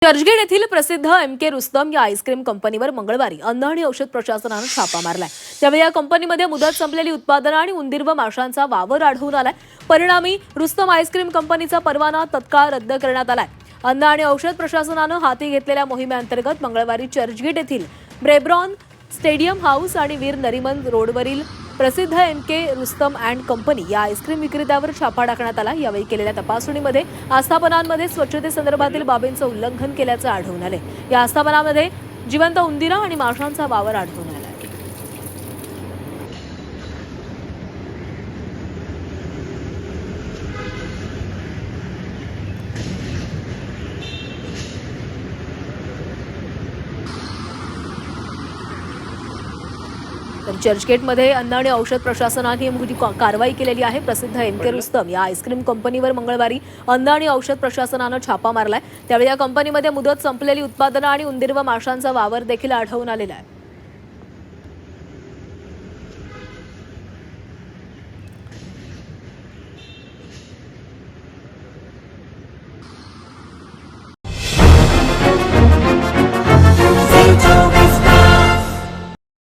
चर्चगेट येथील प्रसिद्ध एम.के. रुस्तम या आईस्क्रीम कंपनीवर मंगळवारी अन्न आणि औषध प्रशासनानं छापा मारलाय। त्यावेळी या कंपनीमध्ये मुदत संपलेली उत्पादनं आणि उंदीर व माशांचा वावर आढळून आलाय। परिणामी रुस्तम आईस्क्रीम कंपनीचा परवाना तत्काळ रद्द करण्यात आलाय। अन्न आणि औषध प्रशासनानं हाती घेतलेल्या मोहिमेअंतर्गत मंगळवारी चर्चगेट येथील ब्रेब्रॉन स्टेडियम हाऊस आणि वीर नरिमन रोडवरील प्रसिद्ध एम.के. रुस्तम अँड कंपनी या आईस्क्रीम विक्रेत्यावर छापा टाकण्यात आला। यावेळी केलेल्या तपासणीमध्ये आस्थापनांमध्ये स्वच्छतेसंदर्भातील बाबींचं उल्लंघन केल्याचं आढळून आले। या आस्थापनामध्ये जिवंत उंदीर आणि माशांचा वावर आढळून आला। तर चर्चगेटमध्ये अन्न आणि औषध प्रशासनाने मोठी कारवाई केलेली आहे। प्रसिद्ध एम.के. रुस्तम या आईस्क्रीम कंपनीवर मंगळवारी अन्न आणि औषध प्रशासनानं छापा मारलाय। त्यावेळी या कंपनीमध्ये मुदत संपलेली उत्पादनं आणि उंदीर व माशांचा वावर देखील आढळून आलेला आहे।